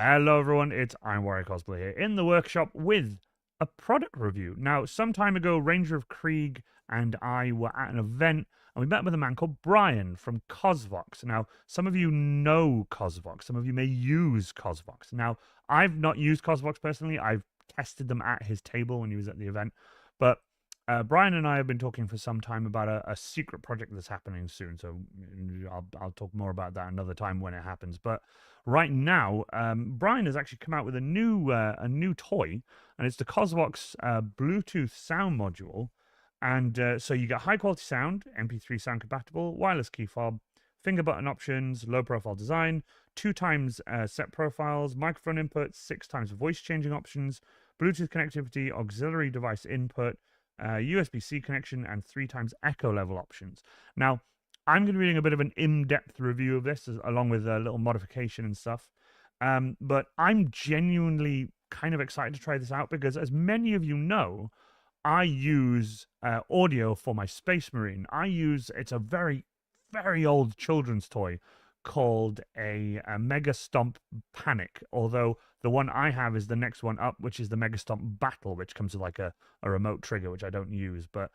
Hello everyone, it's I'm Warrior Cosplay here in the workshop with a product review. Now, some time ago, Ranger of Krieg and I were at an event and we met with a man called Brian from CosVox. Now, some of you know CosVox, some of you may use CosVox. Now, I've not used CosVox personally, I've tested them at his table when he was at the event, but Brian and I have been talking for some time about a secret project that's happening soon. So I'll talk more about that another time when it happens. But right now, Brian has actually come out with a new toy, and it's the CosVox Bluetooth sound module. And so you get high quality sound, MP3 sound compatible, wireless key fob, finger button options, low profile design, 2x set profiles, microphone inputs, 6x voice changing options, Bluetooth connectivity, auxiliary device input, USB-C connection, and 3x echo level options. Now, I'm going to be doing a bit of an in-depth review of this, along with a little modification and stuff. But I'm genuinely kind of excited to try this out because, as many of you know, I use audio for my Space Marine. It's a very, very old children's toy called a Mega Stomp Panic, although the one I have is the next one up, which is the Mega Stomp Battle, which comes with like a remote trigger, which I don't use. But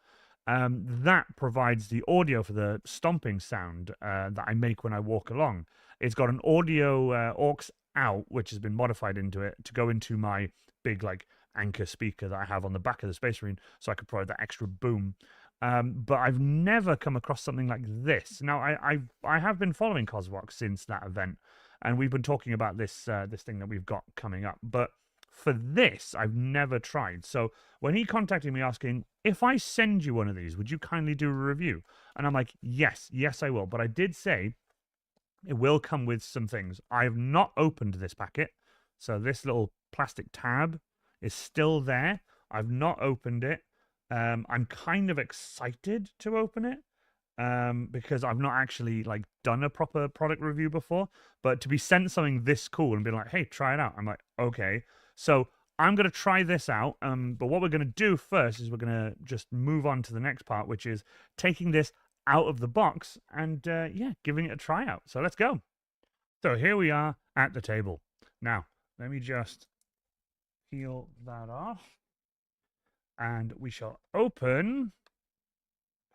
that provides the audio for the stomping sound that I make when I walk along. It's got an audio aux out, which has been modified into it to go into my big like anchor speaker that I have on the back of the Space Marine, so I could provide that extra boom. But I've never come across something like this. Now, I have been following CosVox since that event, and we've been talking about this thing that we've got coming up. But for this, I've never tried. So when he contacted me asking, if I send you one of these, would you kindly do a review? And I'm like, yes, I will. But I did say it will come with some things. I have not opened this packet. So this little plastic tab is still there. I've not opened it. I'm kind of excited to open it because I've not actually like done a proper product review before. But to be sent something this cool and be like, hey, try it out. I'm like, okay. So I'm going to try this out. But what we're going to do first is we're going to just move on to the next part, which is taking this out of the box and yeah, giving it a try out. So let's go. So here we are at the table. Now, let me just peel that off. And we shall open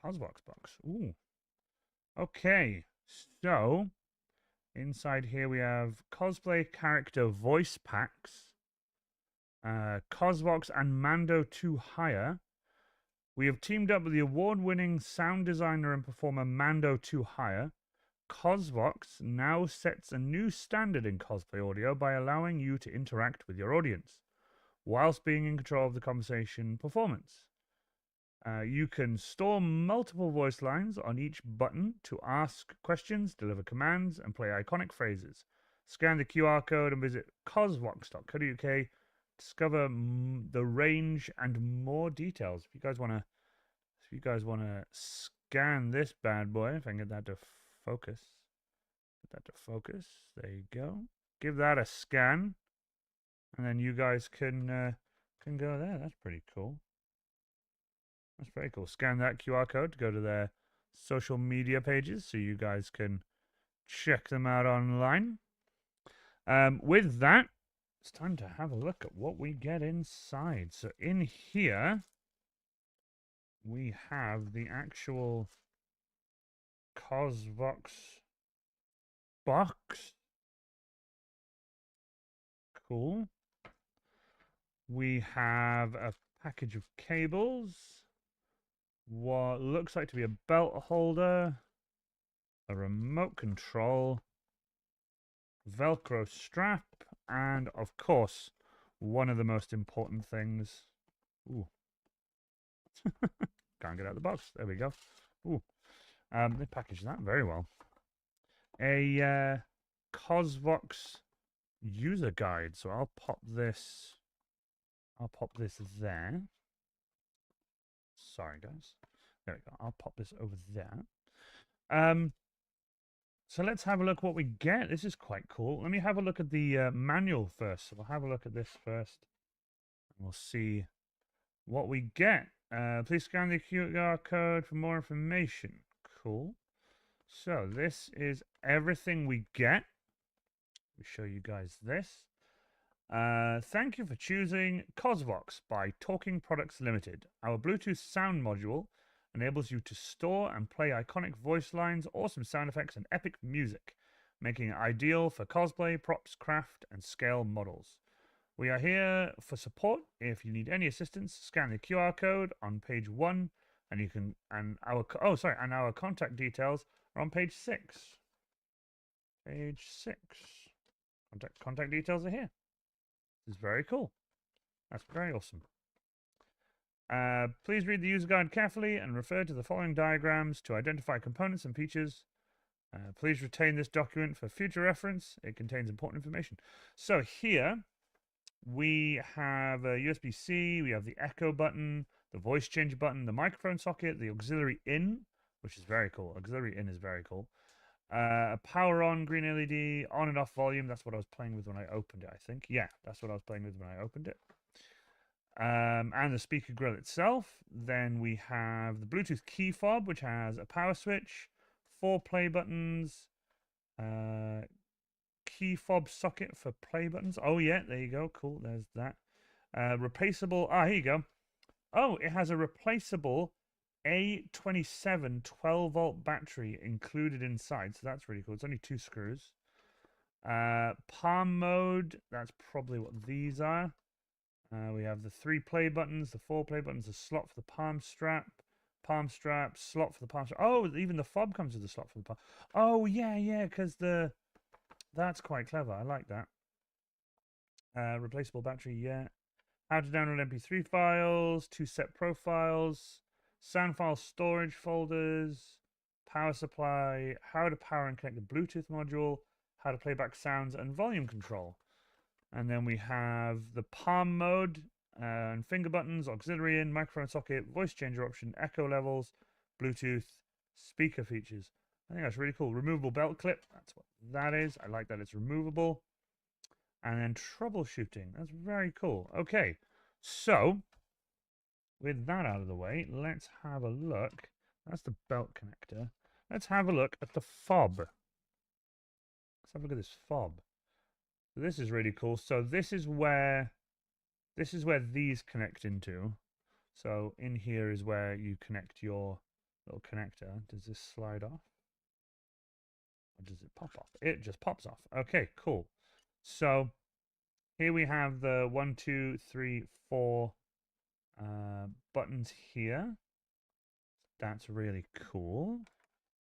CosVox box. Ooh. Okay. So inside here we have cosplay character voice packs, CosVox and Mando 2 Hire. We have teamed up with the award-winning sound designer and performer Mando 2 Hire. CosVox now sets a new standard in cosplay audio by allowing you to interact with your audience whilst being in control of the conversation performance. You can store multiple voice lines on each button to ask questions, deliver commands, and play iconic phrases. Scan the QR code and visit cosvox.co.uk. Discover the range and more details. If you guys want to scan this bad boy, if I can get that to focus, There you go. Give that a scan. And then you guys can go there. That's pretty cool. That's pretty cool. Scan that QR code to go to their social media pages so you guys can check them out online. With that, it's time to have a look at what we get inside. So in here, we have the actual CosVox box. Cool. We have a package of cables, what looks like to be a belt holder, a remote control, Velcro strap, and of course, one of the most important things. Ooh. Can't get out of the box. There we go. Ooh. They packaged that very well. A CosVox user guide. So I'll pop this there. Sorry, guys. There we go. I'll pop this over there. So let's have a look what we get. This is quite cool. Let me have a look at the manual first. So we'll have a look at this first. And we'll see what we get. Please scan the QR code for more information. Cool. So this is everything we get. Let me show you guys this. Thank you for choosing CosVox by Talking Products Limited. Our Bluetooth sound module enables you to store and play iconic voice lines, awesome sound effects, and epic music, making it ideal for cosplay, props, craft, and scale models. We are here for support. If you need any assistance, scan the QR code on page 1, and you can and our contact details are on page 6. Page 6. Contact details are here. This is very cool. That's very awesome. Please read the user guide carefully and refer to the following diagrams to identify components and features. Please retain this document for future reference. It contains important information. So here we have a USB-C, we have the echo button, the voice changer button, the microphone socket, the auxiliary in, which is very cool. Auxiliary in is very cool. Power on, green LED, on and off volume. That's what I was playing with when I opened it, I think. Yeah, that's what I was playing with when I opened it. And the speaker grill itself. Then we have the Bluetooth key fob, which has a power switch, 4 play buttons, key fob socket for play buttons. Oh, yeah, there you go. Cool, there's that. Replaceable. Here you go. Oh, it has a replaceable A27 12-volt battery included inside, so that's really cool. It's only 2 screws. Palm mode, that's probably what these are. We have the 3 play buttons, the 4 play buttons, a slot for the palm strap, slot for the palm strap. Oh, even the fob comes with a slot for the palm. Oh, yeah, because that's quite clever. I like that. Replaceable battery, yeah. How to download MP3 files, 2 set profiles, sound file storage folders, power supply, how to power and connect the Bluetooth module, how to play back sounds, and volume control. And then we have the palm mode and finger buttons, auxiliary in, microphone socket, voice changer option, echo levels, Bluetooth, speaker features. I think that's really cool. Removable belt clip, that's what that is. I like that it's removable. And then troubleshooting. That's very cool. Okay, so with that out of the way, let's have a look. That's the belt connector. Let's have a look at the fob. Let's have a look at this fob. So this is really cool. So this is where these connect into. So in here is where you connect your little connector. Does this slide off? Or does it pop off? It just pops off. Okay, cool. So here we have the 1, 2, 3, 4 buttons here. That's really cool.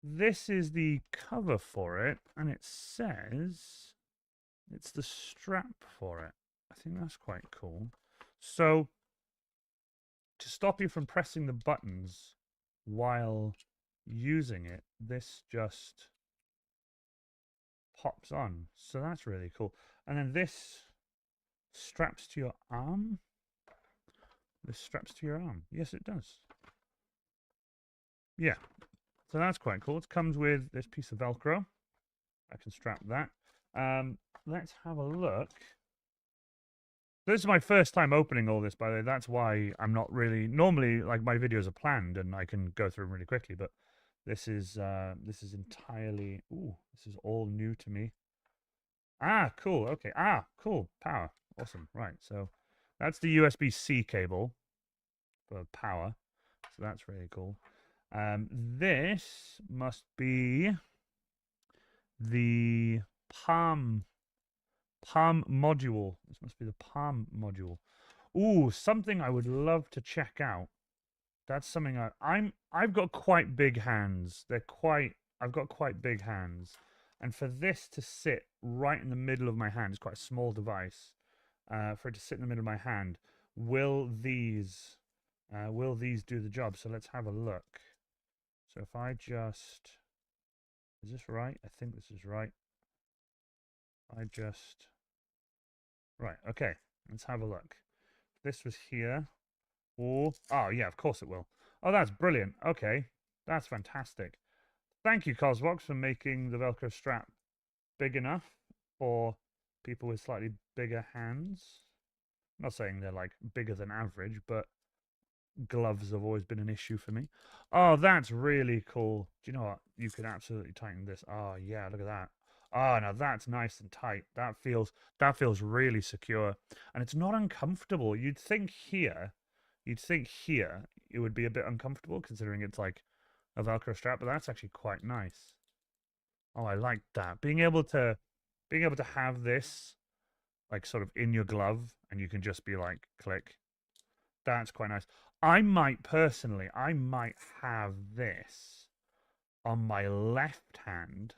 This is the cover for it, and it says it's the strap for it. I think that's quite cool. So to stop you from pressing the buttons while using it, this just pops on. So that's really cool. And then this straps to your arm. This straps to your arm. Yes, it does. Yeah. So that's quite cool. It comes with this piece of Velcro. I can strap that. Let's have a look. This is my first time opening all this, by the way. That's why I'm not really... Normally, like, my videos are planned and I can go through them really quickly, but this is entirely... Ooh, this is all new to me. Ah, cool. Okay. Ah, cool. Power. Awesome. Right. So that's the USB-C cable for power. So that's really cool. This must be the palm module. This must be the palm module. Ooh, something I would love to check out. That's something I've got quite big hands. I've got quite big hands. And for this to sit right in the middle of my hand, it's quite a small device. For it to sit in the middle of my hand, will these do the job? So let's have a look. So if I just... Is this right? I think this is right. Right, okay. Let's have a look. This was here. Oh, yeah, of course it will. Oh, that's brilliant. Okay, that's fantastic. Thank you, CosVox, for making the Velcro strap big enough for people with slightly bigger hands. I'm not saying they're, like, bigger than average, but gloves have always been an issue for me. Oh, that's really cool. Do you know what? You could absolutely tighten this. Oh, yeah, look at that. Oh no, that's nice and tight. That feels really secure, and it's not uncomfortable. You'd think here it would be a bit uncomfortable considering it's like a Velcro strap, but that's actually quite nice. Oh, I like that. Being able to have this like sort of in your glove, and you can just be like click. That's quite nice. I might have this on my left hand.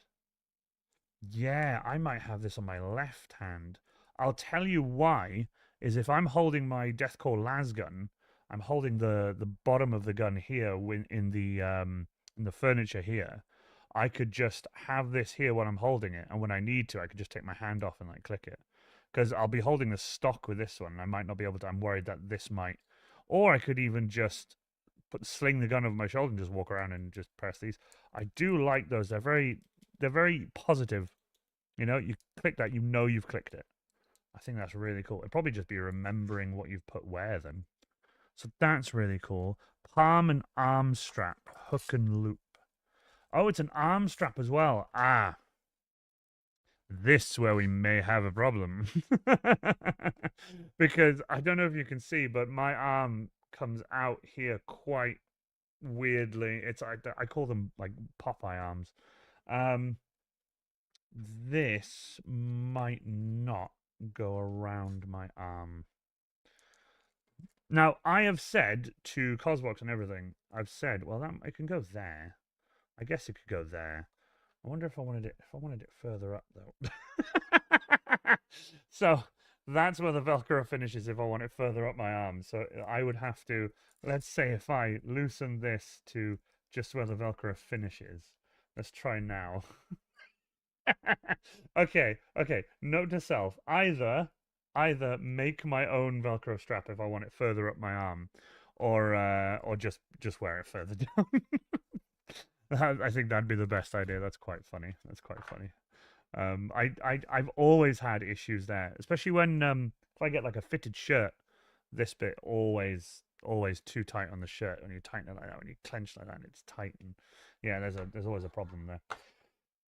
Yeah, I might have this on my left hand. I'll tell you why, is if I'm holding my Deathcore las gun, I'm holding the bottom of the gun here in the furniture here. I could just have this here when I'm holding it, and when I need to, I could just take my hand off and like click it. Because I'll be holding the stock with this one, and I might not be able to. I'm worried that this might, or I could even just sling the gun over my shoulder and just walk around and just press these. I do like those. They're very positive. You click that, you've clicked it. I think that's really cool. It'd probably just be remembering what you've put where then. So that's really cool. Palm and arm strap, hook and loop. Oh, it's an arm strap as well. Ah, this where we may have a problem. Because I don't know if you can see, but my arm comes out here quite weirdly. I call them like Popeye arms. Um, this might not go around my arm. Now, I have said to CosVox and everything, I've said, well, that it can go there. I guess it could go there. I wonder if I wanted it further up though. So that's where the Velcro finishes if I want it further up my arm. So I would have to, let's say if I loosen this to just where the Velcro finishes. Let's try now. Okay. Note to self: either make my own Velcro strap if I want it further up my arm, or just wear it further down. I think that'd be the best idea. That's quite funny. I've always had issues there, especially when if I get like a fitted shirt, this bit always too tight on the shirt. When you tighten it like that, when you clench like that, it's tight, and yeah, there's always a problem there.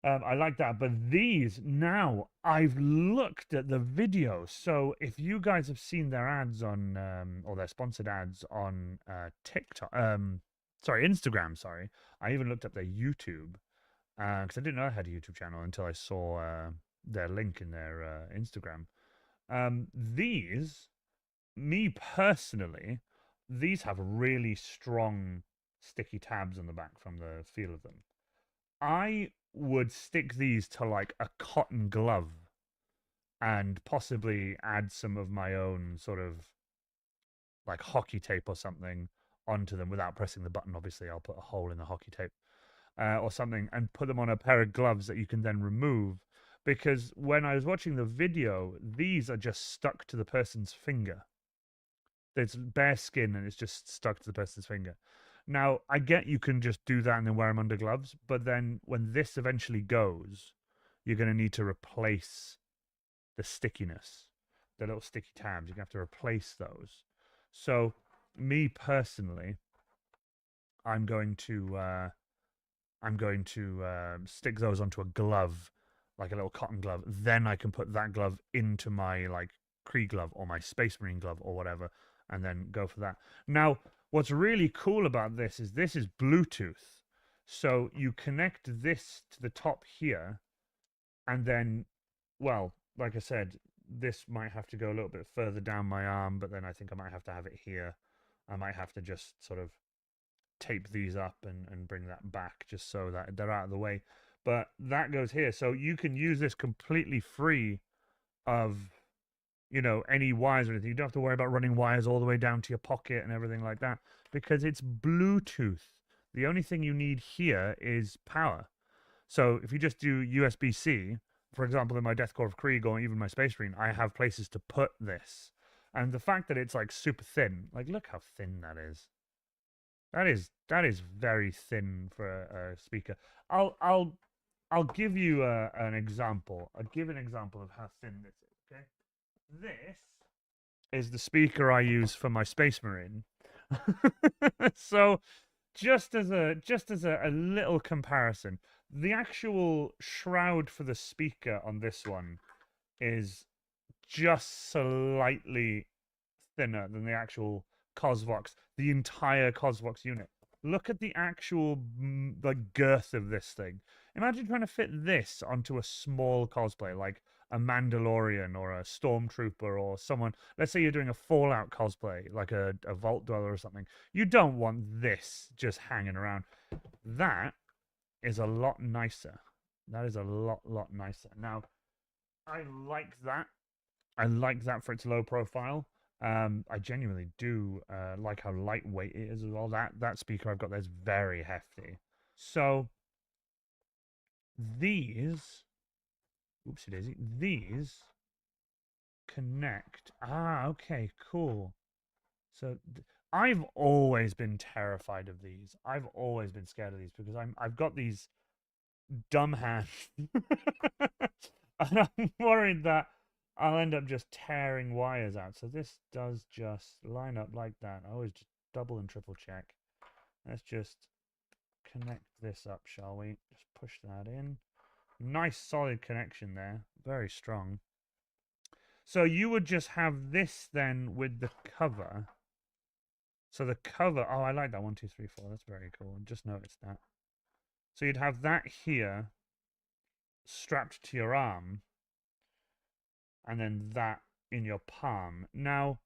I like that, but these now I've looked at the videos. So if you guys have seen their ads on or their sponsored ads on TikTok, sorry, Instagram, sorry, I even looked up their YouTube because I didn't know I had a YouTube channel until I saw their link in their Instagram. These, me personally, these have really strong sticky tabs on the back from the feel of them. I would stick these to like a cotton glove and possibly add some of my own sort of like hockey tape or something onto them without pressing the button. Obviously, I'll put a hole in the hockey tape or something and put them on a pair of gloves that you can then remove. Because when I was watching the video, these are just stuck to the person's finger. It's bare skin and it's just stuck to the person's finger. Now, I get you can just do that and then wear them under gloves, but then when this eventually goes, you're going to need to replace the stickiness, the little sticky tabs. You're going to have to replace those. So, me personally, I'm going to stick those onto a glove, like a little cotton glove. Then I can put that glove into my like Kree glove or my Space Marine glove or whatever, and then go for that. Now, what's really cool about this is Bluetooth. So you connect this to the top here, and then, well, like I said, this might have to go a little bit further down my arm, but then I think I might have to have it here. I might have to just sort of tape these up and bring that back just so that they're out of the way. But that goes here. So you can use this completely free of, any wires or anything. You don't have to worry about running wires all the way down to your pocket and everything like that because it's Bluetooth. The only thing you need here is power. So if you just do USB-C, for example, in my Deathcore of Krieg or even my Space Marine, I have places to put this. And the fact that it's like super thin, like look how thin that is. That is very thin for a speaker. I'll give you an example. I'll give an example of how thin this is. Okay, this is the speaker I use for my Space Marine. So just as a little comparison, the actual shroud for the speaker on this one is just slightly thinner than the actual CosVox, the entire CosVox unit. Look at the actual like girth of this thing. Imagine trying to fit this onto a small cosplay, like a Mandalorian or a Stormtrooper or someone. Let's say you're doing a Fallout cosplay, like a Vault Dweller or something. You don't want this just hanging around. That is a lot nicer. That is a lot nicer. Now, I like that. I like that for its low profile. I genuinely do like how lightweight it is as well. That speaker I've got there is very hefty. So these, oopsie daisy, these connect. Ah, okay, cool. So I've always been terrified of these. I've always been scared of these because I've got these dumb hands, and I'm worried that I'll end up just tearing wires out. So this does just line up like that. I always just double and triple check. Let's just connect this up, shall we? Just push that in. Nice solid connection there. Very strong. So you would just have this then with the cover. So the cover, oh, I like that. 1, 2, 3, 4. That's very cool. Just noticed that. So you'd have that here strapped to your arm, and then that in your palm. Now,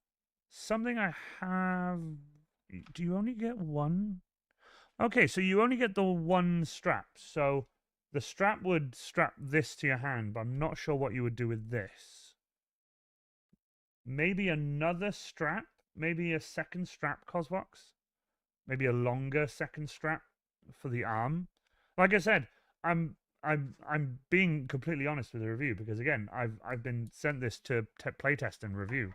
something I have. Do you only get one? Okay, so you only get the one strap. So the strap would strap this to your hand, but I'm not sure what you would do with this. Maybe another strap? Maybe a second strap, CosVox? Maybe a longer second strap for the arm? Like I said, I'm being completely honest with the review because again, I've been sent this to playtest and review.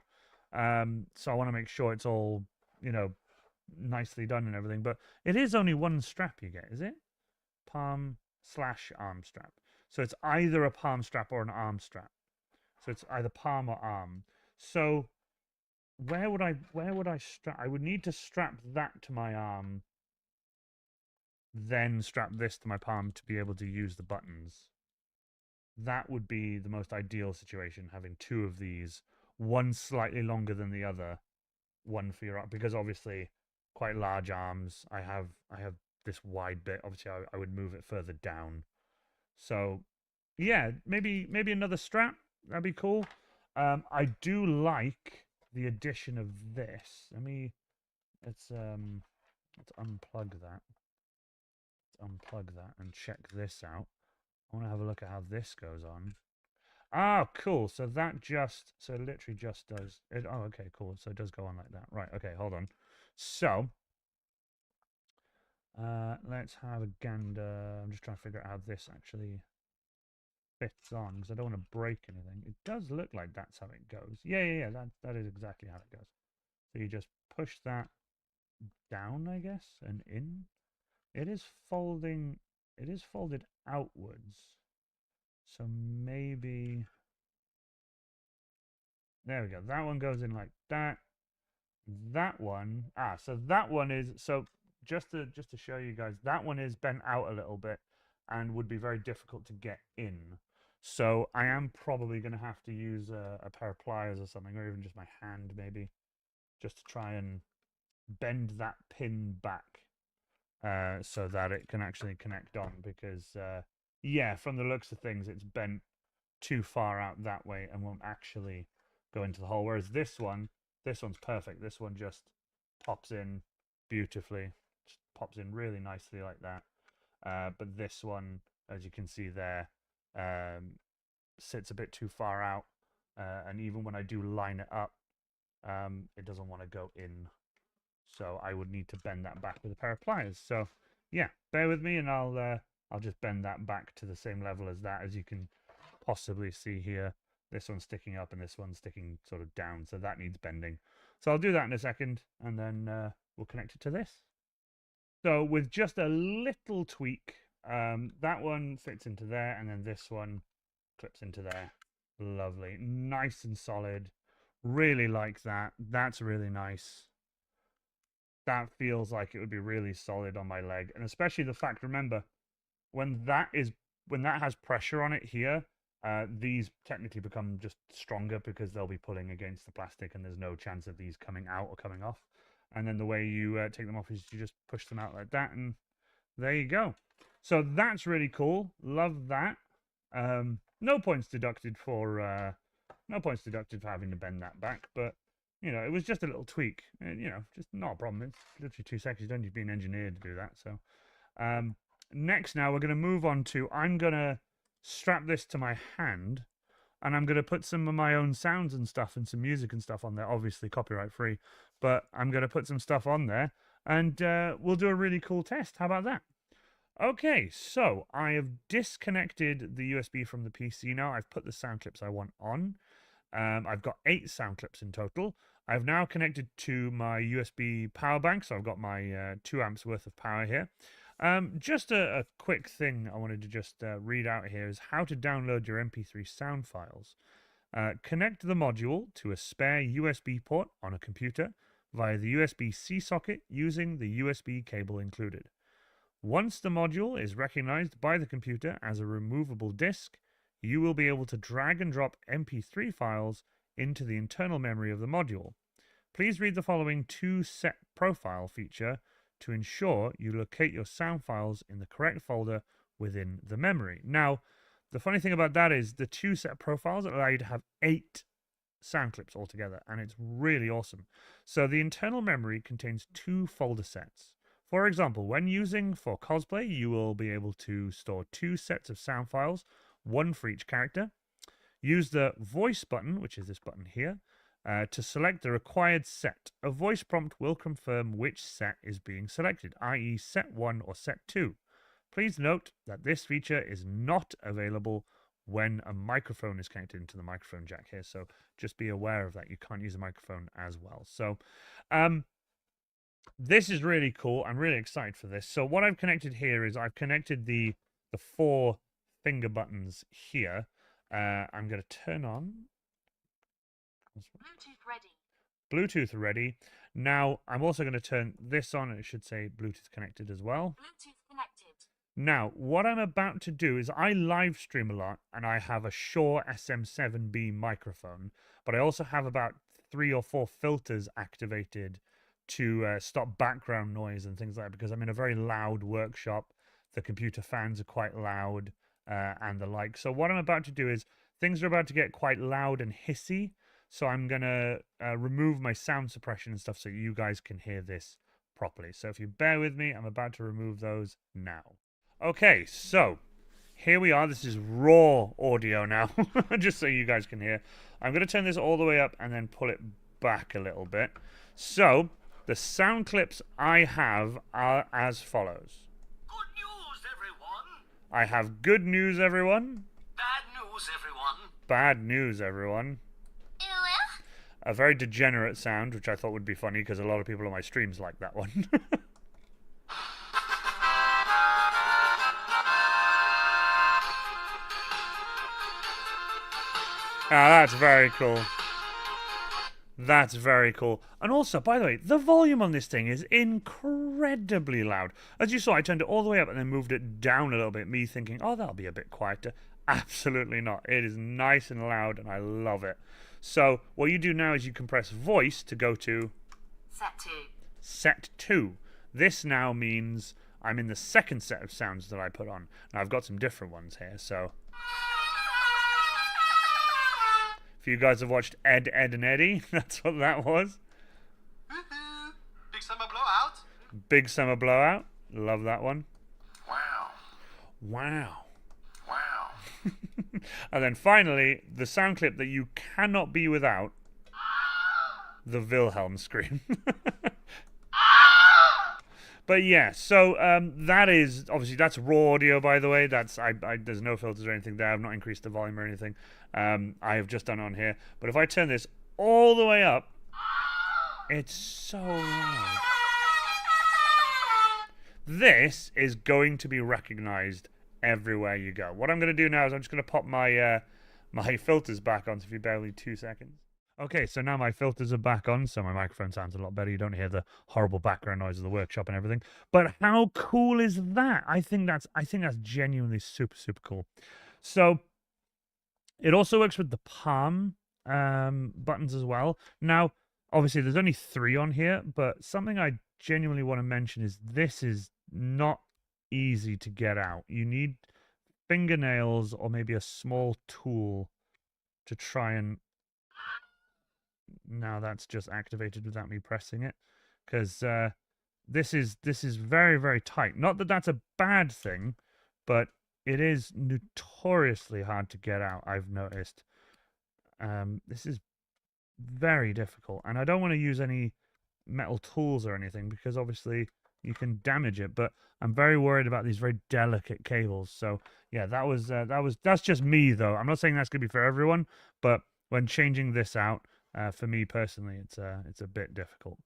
So I want to make sure it's all, you know, nicely done and everything. But it is only one strap you get, is it? Palm slash arm strap. So it's either a palm strap or an arm strap. So it's either palm or arm. So where would I strap? I would need to strap that to my arm, then strap this to my palm to be able to use the buttons. That would be the most ideal situation, having two of these, one slightly longer than the other, one for your arm, because obviously quite large arms. I have this wide bit. Obviously, I would move it further down. So yeah, maybe another strap. That'd be cool. I do like the addition of this. Let's unplug that. Let's unplug that and check this out. I want to have a look at how this goes on. Ah, cool. So that just, so it literally just does it. Oh, okay, cool. So it does go on like that. Right. Okay, hold on. So, let's have a gander. I'm just trying to figure out how this actually fits on because I don't want to break anything. It does look like that's how it goes. Yeah. That is exactly how it goes. So you just push that down, I guess, and in. It is folding. It is folded outwards. So maybe there we go. That one goes in like that. That one, so that one is so just to show you guys, that one is bent out a little bit and would be very difficult to get in. So I am probably going to have to use a pair of pliers or something, or even just my hand maybe, just to try and bend that pin back so that it can actually connect on. Because yeah, from the looks of things, it's bent too far out that way and won't actually go into the hole. Whereas this one's perfect. This one just pops in beautifully, just pops in really nicely like that. But this one, as you can see there, sits a bit too far out. And even when I do line it up, it doesn't want to go in. So I would need to bend that back with a pair of pliers. So yeah, bear with me and I'll just bend that back to the same level as that. As you can possibly see here, this one's sticking up and this one's sticking sort of down, so that needs bending. So I'll do that in a second and then we'll connect it to this. So with just a little tweak, that one fits into there and then this one clips into there. Lovely, nice and solid. Really like that. That's really nice. that feels like it would be really solid on my leg. And especially the fact, remember, when that has pressure on it here, these technically become just stronger because they'll be pulling against the plastic, and there's no chance of these coming out or coming off. And then the way you take them off is you just push them out like that, and there you go. So that's really cool. Love that. No points deducted for having to bend that back, but you know, it was just a little tweak. You know, just not a problem. It's literally 2 seconds. You don't need to be an engineer to do that. So next, now we're going to move on to, I'm going to strap this to my hand, and I'm going to put some of my own sounds and stuff and some music and stuff on there, obviously copyright free, but I'm going to put some stuff on there, and we'll do a really cool test. How about that? Okay, so I have disconnected the USB from the PC now. I've put the sound clips I want on. I've got 8 sound clips in total. I've now connected to my USB power bank, so I've got my 2 amps worth of power here. Just a quick thing I wanted to just read out here is how to download your MP3 sound files. Connect the module to a spare USB port on a computer via the USB-C socket using the USB cable included. Once the module is recognized by the computer as a removable disk, you will be able to drag and drop MP3 files into the internal memory of the module. Please read the following 2-set profile feature to ensure you locate your sound files in the correct folder within the memory. Now, the funny thing about that is the 2-set profiles allow you to have 8 sound clips altogether, and it's really awesome. So the internal memory contains 2 folder sets. For example, when using for Cosplay, you will be able to store 2 sets of sound files, 1 for each character. Use the voice button, which is this button here, to select the required set. A voice prompt will confirm which set is being selected, i.e. set 1 or set 2. Please note that this feature is not available when a microphone is connected into the microphone jack here, so just be aware of that. You can't use a microphone as well. So, this is really cool. I'm really excited for this. So what I've connected here is I've connected the 4 finger buttons here. I'm going to turn on Bluetooth ready. Bluetooth ready. Now I'm also going to turn this on. It should say Bluetooth connected as well. Bluetooth connected. Now what I'm about to do is I live stream a lot, and I have a Shure SM7B microphone, but I also have about 3 or 4 filters activated to stop background noise and things like that, because I'm in a very loud workshop. The computer fans are quite loud and the like. So what I'm about to do is things are about to get quite loud and hissy. So I'm going to remove my sound suppression and stuff so you guys can hear this properly. So if you bear with me, I'm about to remove those now. Okay, so here we are. This is raw audio now, just so you guys can hear. I'm going to turn this all the way up and then pull it back a little bit. So the sound clips I have are as follows. Good news, everyone. I have good news, everyone. Bad news, everyone. Bad news, everyone. A very degenerate sound, which I thought would be funny because a lot of people on my streams like that one. That's very cool. That's very cool. And also, by the way, the volume on this thing is incredibly loud. As you saw, I turned it all the way up and then moved it down a little bit, me thinking, oh, that'll be a bit quieter. Absolutely not. It is nice and loud, and I love it. So what you do now is you can press voice to go to Set 2. Set 2. This now means I'm in the second set of sounds that I put on. Now I've got some different ones here, so if you guys have watched Ed, Ed and Eddie, that's what that was. Woohoo! Big summer blowout. Big Summer Blowout. Love that one. Wow. Wow. Wow. And then finally, the sound clip that you cannot be without, the Wilhelm scream. But yeah, so that is, obviously, that's raw audio, by the way. That's there's no filters or anything there. I've not increased the volume or anything. I have just done it on here. But if I turn this all the way up, it's so loud. This is going to be recognized everywhere you go. What I'm going to do now is I'm just going to pop my my filters back on, so if you bear with me 2 seconds. Okay, so now my filters are back on, so my microphone sounds a lot better. You don't hear the horrible background noise of the workshop and everything. But how cool is that? I think that's genuinely super, super cool. So it also works with the palm buttons as well. Now, obviously, there's only 3 on here, but something I genuinely want to mention is this is not easy to get out. You need fingernails or maybe a small tool to try and... Now that's just activated without me pressing it, because this is very, very tight. Not that that's a bad thing, but it is notoriously hard to get out, I've noticed. This is very difficult, and I don't want to use any metal tools or anything because obviously you can damage it, but I'm very worried about these very delicate cables. So yeah, that's just me though. I'm not saying that's gonna be for everyone, but when changing this out, for me personally, it's a bit difficult.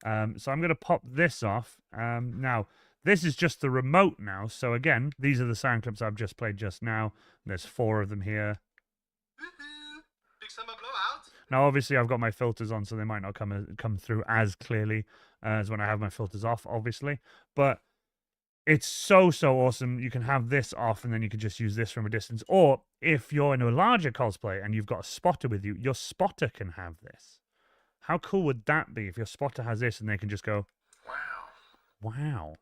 So I'm gonna pop this off. Now this is just the remote now. So again, these are the sound clips I've just played just now. There's 4 of them here. Woohoo! Big summer blowout. Now, obviously, I've got my filters on, so they might not come through as clearly as when I have my filters off, obviously. But it's so awesome. You can have this off, and then you can just use this from a distance. Or if you're in a larger cosplay and you've got a spotter with you, your spotter can have this. How cool would that be if your spotter has this and they can just go, Wow. wow.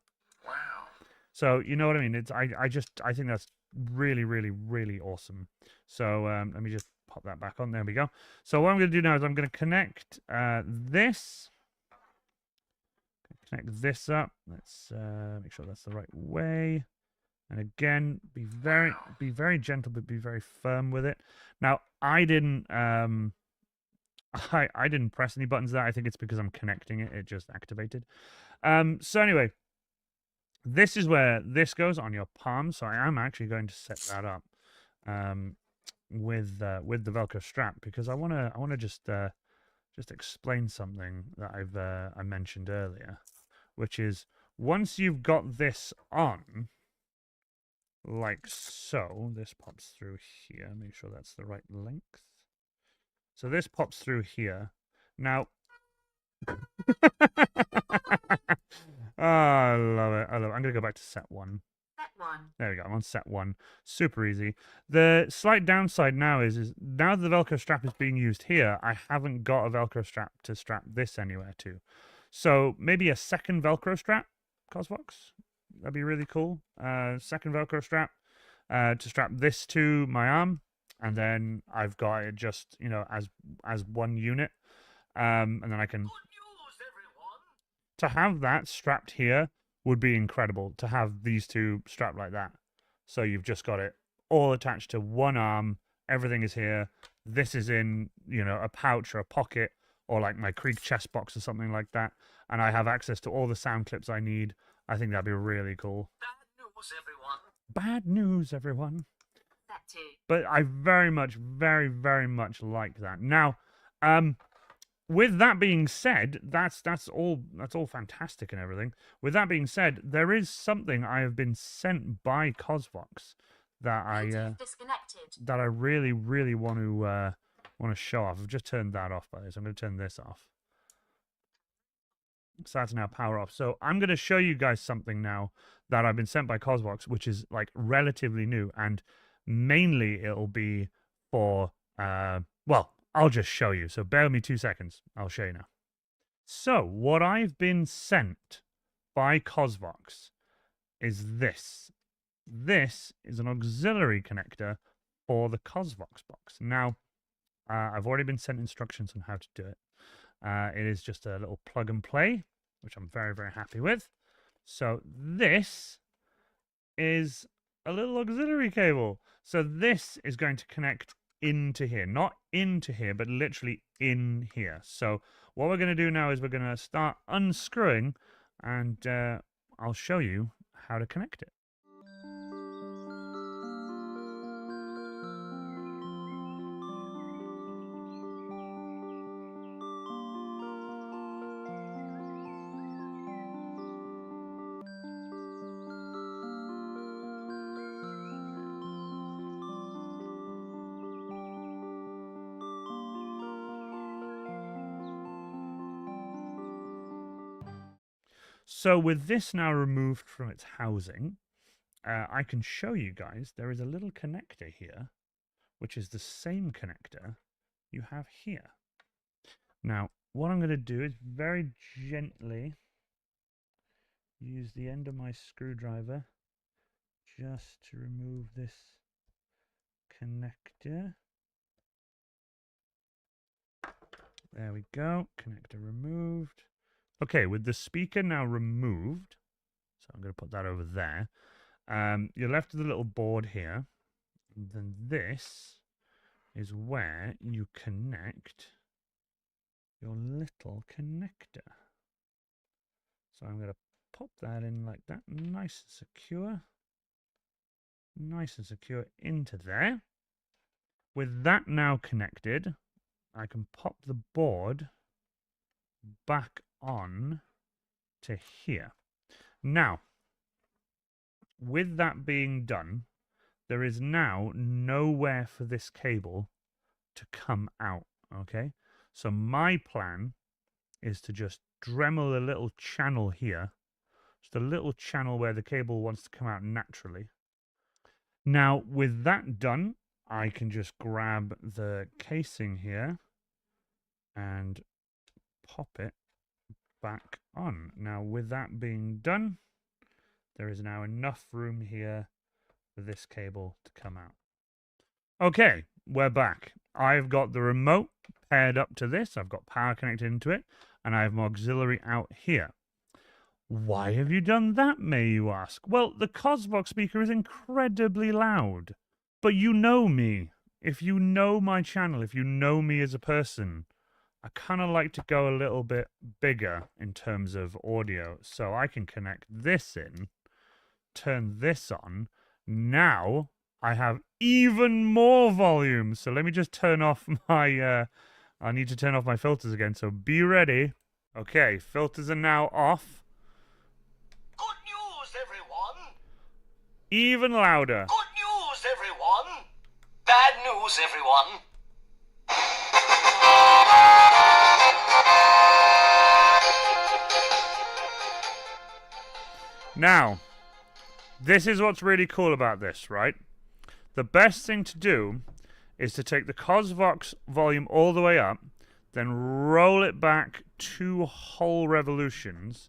Wow. So you know what I mean? I think that's really, really, really awesome. So let me just pop that back on. There we go. So what I'm going to do now is I'm going to connect this. Connect this up. Let's make sure that's the right way. And again, be very gentle, but be very firm with it. Now, I didn't I didn't press any buttons there. I think it's because I'm connecting it. It just activated. So anyway, this is where this goes on your palm. So I am actually going to set that up with the Velcro strap because I wanna just explain something that I mentioned earlier, which is once you've got this on, like so, this pops through here. Make sure that's the right length. So this pops through here. Now, oh, I love it. I love it. I'm gonna go back to set 1. Set 1. There we go. I'm on set 1. Super easy. The slight downside now is now the Velcro strap is being used here, I haven't got a Velcro strap to strap this anywhere to. So maybe a second Velcro strap, CosVox. That'd be really cool. Second Velcro strap to strap this to my arm, and then I've got it just as one unit, and then I can. Good news, everyone. To have that strapped here would be incredible. To have these two strapped like that, so you've just got it all attached to one arm. Everything is here. This is in a pouch or a pocket or like my Krieg chest box or something like that, and I have access to all the sound clips I need. I think that'd be really cool. Bad news, everyone. Bad news, everyone. Set 2. But I very much, very, very much like that. Now, with that being said, that's all fantastic and everything. With that being said, there is something I have been sent by CosVox that Bluetooth disconnected. I really, really want to show off. I've just turned that off by this. I'm going to turn this off. So that's now power off. So I'm going to show you guys something now that I've been sent by CosVox, which is like relatively new, and mainly it'll be for well, I'll just show you. So bear with me 2 seconds. I'll show you now. So what I've been sent by CosVox is this. This is an auxiliary connector for the CosVox box. Now, I've already been sent instructions on how to do it. It is just a little plug and play, which I'm very, very happy with. So this is a little auxiliary cable. So this is going to connect into here, not into here, but literally in here. So what we're going to do now is we're going to start unscrewing, and I'll show you how to connect it. So with this now removed from its housing, I can show you guys there is a little connector here, which is the same connector you have here. Now, what I'm going to do is very gently use the end of my screwdriver just to remove this connector. There we go, connector removed. Okay, with the speaker now removed, so I'm going to put that over there. You're left with a little board here. And then this is where you connect your little connector. So I'm going to pop that in like that, nice and secure. Nice and secure into there. With that now connected, I can pop the board back on to here. Now, with that being done, there is now nowhere for this cable to come out, okay? So my plan is to just Dremel a little channel here, just a little channel where the cable wants to come out naturally. Now, with that done, I can just grab the casing here and pop it back on. Now, with that being done, there is now enough room here for this cable to come out. Okay, we're back. I've got the remote paired up to this. I've got power connected into it, and I have my auxiliary out here. Why have you done that, may you ask? Well, the CosVox speaker is incredibly loud. But you know me. If you know my channel, if you know me as a person, I kind of like to go a little bit bigger in terms of audio. So I can connect this in, turn this on. Now I have even more volume. So let me just turn off my... I need to turn off my filters again, so be ready. Okay, filters are now off. Good news, everyone. Even louder. Good news, everyone. Bad news, everyone. Now, this is what's really cool about this, right? The best thing to do is to take the CosVox volume all the way up, then roll it back 2 whole revolutions,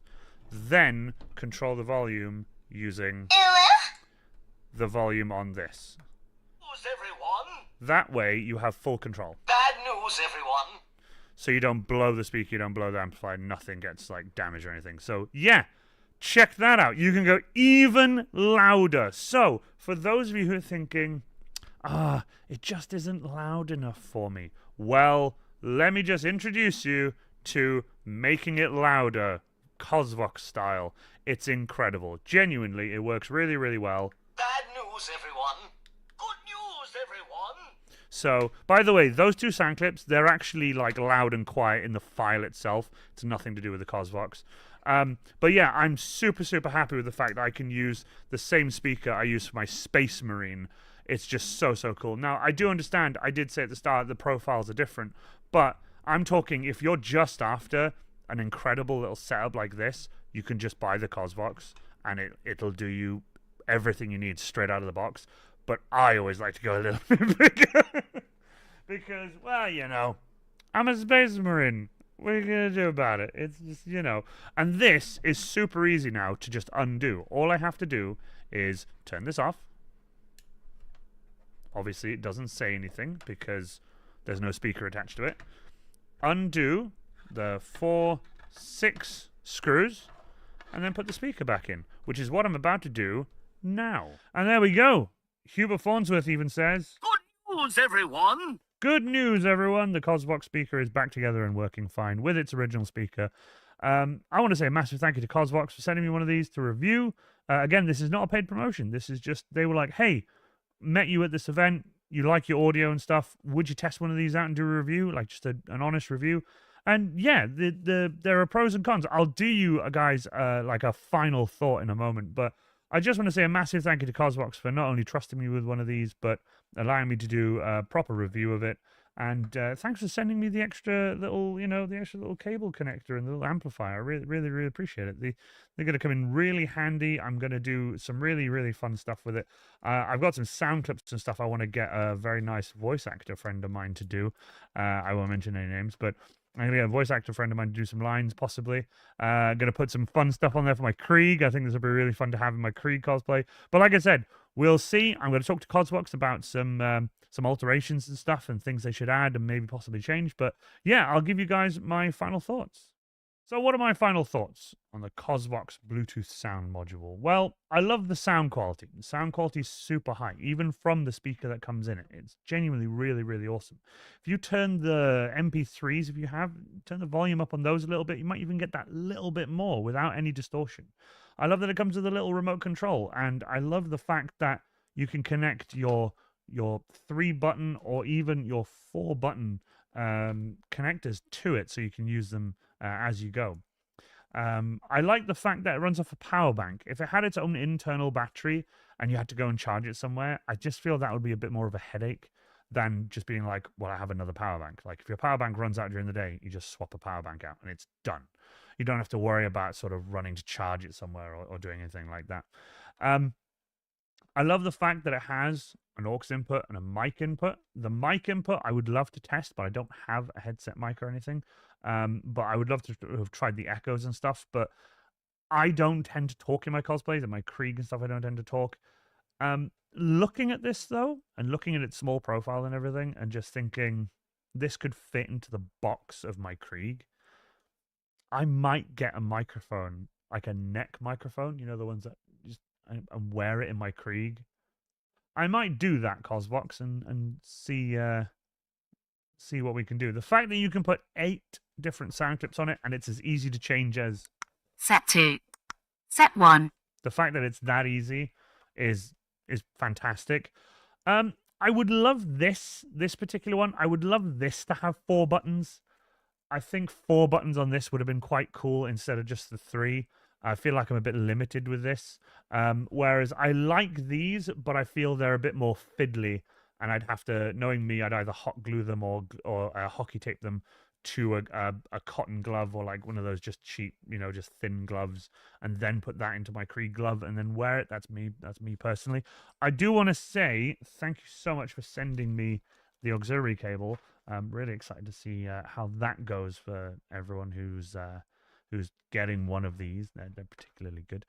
then control the volume using the volume on this. News, everyone. That way, you have full control. Bad news, everyone. So you don't blow the speaker, you don't blow the amplifier, nothing gets like damaged or anything. So yeah, check that out. You can go even louder. So for those of you who are thinking, it just isn't loud enough for me. Well, let me just introduce you to making it louder, CosVox style. It's incredible. Genuinely, it works really, really well. Bad news, everyone. Good news, everyone. So, by the way, those 2 sound clips, they're actually like loud and quiet in the file itself. It's nothing to do with the CosVox. But yeah, I'm super, super happy with the fact that I can use the same speaker I use for my Space Marine. It's just so, so cool. Now, I do understand, I did say at the start, the profiles are different, but I'm talking, if you're just after an incredible little setup like this, you can just buy the CosVox, and it'll do you everything you need straight out of the box. But I always like to go a little bit bigger, because, well, you know, I'm a Space Marine. What are you going to do about it? It's just, you know. And this is super easy now to just undo. All I have to do is turn this off. Obviously, it doesn't say anything because there's no speaker attached to it. Undo the 4, 6 screws, and then put the speaker back in, which is what I'm about to do now. And there we go. Hubert Farnsworth even says, Good news, everyone. good news, everyone. The CosVox speaker is back together and working fine with its original speaker. I want to say a massive thank you to CosVox for sending me one of these to review. Again, this is not a paid promotion. This is just, they were like, hey, met you at this event. You like your audio and stuff. Would you test one of these out and do a review? Like just an honest review. And yeah, there are pros and cons. I'll do you guys like a final thought in a moment. But I just want to say a massive thank you to CosVox for not only trusting me with one of these, but allowing me to do a proper review of it. And thanks for sending me the extra little, the extra little cable connector and the little amplifier. I really, really, really appreciate it. They're going to come in really handy. I'm going to do some really, really fun stuff with it. I've got some sound clips and stuff I want to get a very nice voice actor friend of mine to do. I won't mention any names, but I'm going to get a voice actor friend of mine to do some lines, possibly. Going to put some fun stuff on there for my Krieg. I think this will be really fun to have in my Krieg cosplay. But like I said, we'll see. I'm going to talk to CosVox about some alterations and stuff and things they should add and maybe possibly change. But yeah, I'll give you guys my final thoughts. So what are my final thoughts on the CosVox Bluetooth sound module? Well, I love the sound quality. The sound quality is super high, even from the speaker that comes in it. It's genuinely really, really awesome. If you turn the MP3s, if you have, turn the volume up on those a little bit, you might even get that little bit more without any distortion. I love that it comes with a little remote control, and I love the fact that you can connect your 3-button or even your 4-button connectors to it, so you can use them as you go. I like the fact that it runs off a power bank. If it had its own internal battery and you had to go and charge it somewhere, I just feel that would be a bit more of a headache than just being like, well, I have another power bank. Like if your power bank runs out during the day, you just swap a power bank out and it's done. You don't have to worry about sort of running to charge it somewhere or doing anything like that. I love the fact that it has an aux input and a mic input. The mic input I would love to test, but I don't have a headset mic or anything. But I would love to have tried the echoes and stuff. But I don't tend to talk in my cosplays and my Krieg and stuff. I don't tend to talk. Looking at this though, and looking at its small profile and everything, and just thinking this could fit into the box of my Krieg, I might get a microphone, like a neck microphone. You know, the ones that just and wear it in my Krieg. I might do that, CosVox, and see what we can do. The fact that you can put 8 different sound clips on it and it's as easy to change as Set 2. Set 1. the fact that it's that easy is fantastic. I would love this particular one. I would love this to have 4 buttons. I think 4 buttons on this would have been quite cool instead of just the 3. I feel like I'm a bit limited with this. Whereas I like these, but I feel they're a bit more fiddly. And I'd have to, knowing me, I'd either hot glue them or hockey tape them to a cotton glove or like one of those just cheap, just thin gloves, and then put that into my Krieg glove and then wear it. That's me personally. I do want to say thank you so much for sending me the auxiliary cable. I'm really excited to see how that goes for everyone who's getting one of these. They're particularly good.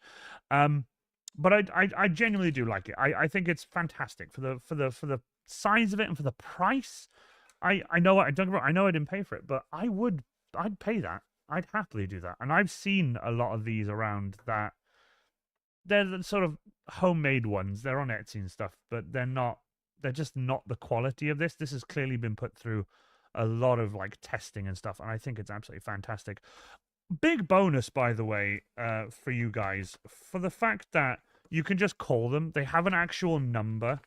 But I genuinely do like it. I think it's fantastic for the size of it and for the price. I know I didn't pay for it, but I'd pay that. I'd happily do that. And I've seen a lot of these around that they're the sort of homemade ones. They're on Etsy and stuff, but they're just not the quality of this. This has clearly been put through a lot of like testing and stuff, and I think it's absolutely fantastic. Big bonus, by the way, for you guys, for the fact that you can just call them. They have an actual number.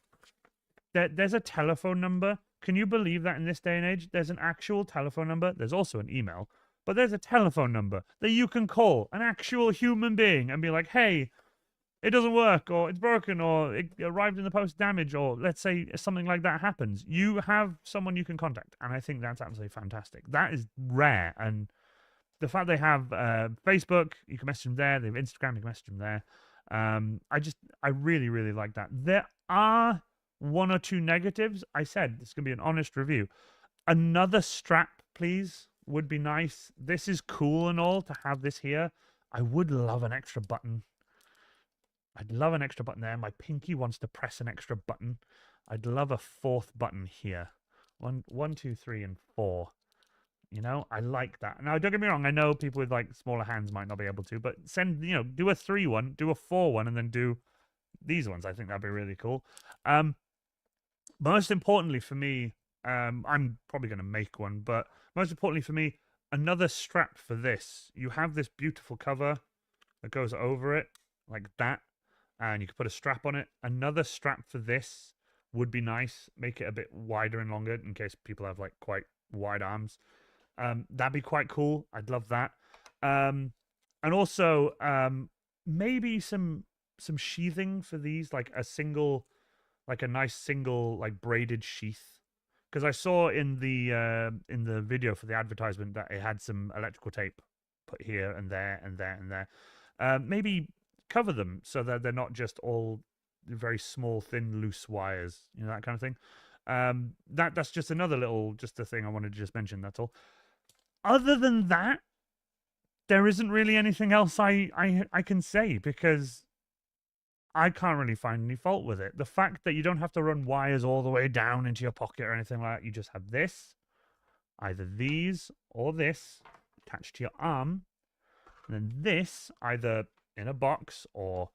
There's a telephone number. Can you believe that in this day and age? There's an actual telephone number. There's also an email, but there's a telephone number that you can call an actual human being and be like, hey, it doesn't work, or it's broken, or it arrived in the post damaged, or let's say something like that happens. You have someone you can contact, and I think that's absolutely fantastic. That is rare, and the fact they have Facebook, you can message them there. They have Instagram, you can message them there. I really, really like that. There are 1 or 2 negatives. I said this is going to be an honest review. Another strap, please, would be nice. This is cool and all to have this here. I would love an extra button. I'd love an extra button there. My pinky wants to press an extra button. I'd love a 4th button here. 1, 2, 3, and 4. I like that. Now, don't get me wrong. I know people with like smaller hands might not be able to, but do a 3 one, do a 4 one, and then do these ones. I think that'd be really cool. Most importantly for me, I'm probably going to make one, but most importantly for me, another strap for this. You have this beautiful cover that goes over it like that, and you can put a strap on it. Another strap for this would be nice. Make it a bit wider and longer in case people have like quite wide arms. That'd be quite cool. I'd love that. And also maybe some sheathing for these, like a nice single like braided sheath because I saw in the video for the advertisement that it had some electrical tape put here and there and there and there. Maybe cover them so that they're not just all very small, thin, loose wires, that kind of thing. That's just another just a thing I wanted to just mention. That's all. Other than that, there isn't really anything else I can say, because I can't really find any fault with it. The fact that you don't have to run wires all the way down into your pocket or anything like that. You just have this, either these or this, attached to your arm. And then this, either in a box or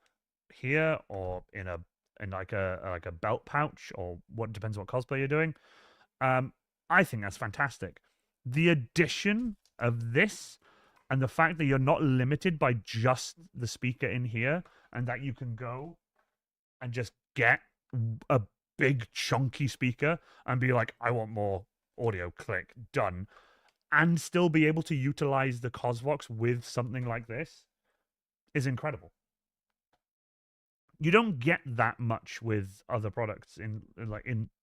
here or in like a belt pouch, or what, depends what cosplay you're doing. I think that's fantastic. The addition of this and the fact that you're not limited by just the speaker in here, and that you can go and just get a big chunky speaker and be like, I want more audio, click, done, and still be able to utilize the CosVox with something like this is incredible. You don't get that much with other products in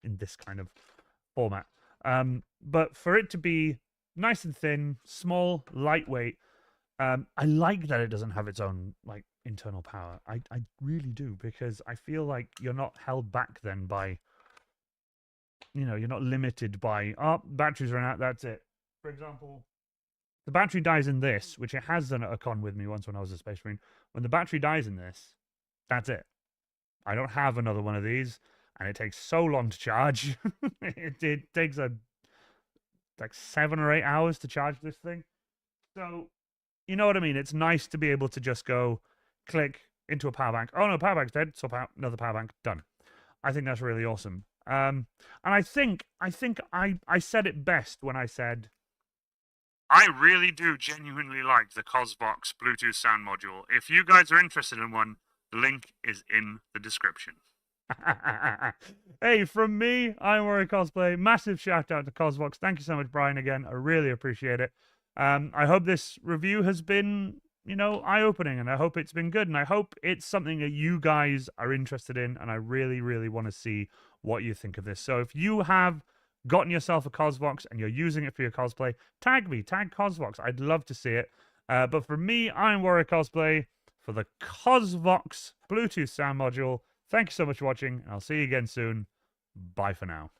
this kind of format. But for it to be nice and thin, small, lightweight, I like that it doesn't have its own internal power. I really do, because I feel like you're not held back then by, you're not limited by, batteries run out, that's it. For example, the battery dies in this, which it has done at a con with me once when I was a Space Marine. When the battery dies in this, that's it. I don't have another one of these, and it takes so long to charge. it takes like 7 or 8 hours to charge this thing. So, you know what I mean? It's nice to be able to just go, click into a power bank. Oh no, power bank's dead. Swap out another power bank. Done. I think that's really awesome. And I think I said it best when I said, I really do genuinely like the CosVox Bluetooth sound module. If you guys are interested in one, the link is in the description. Hey, from me, I'm Warrior Cosplay. Massive shout out to CosVox. Thank you so much, Brian, again. I really appreciate it. I hope this review has been, eye-opening, and I hope it's been good, and I hope it's something that you guys are interested in, and I really, really want to see what you think of this. So if you have gotten yourself a CosVox and you're using it for your cosplay, tag me, tag CosVox. I'd love to see it. But for me, I'm Warrior Cosplay for the CosVox Bluetooth sound module. Thank you so much for watching, and I'll see you again soon. Bye for now.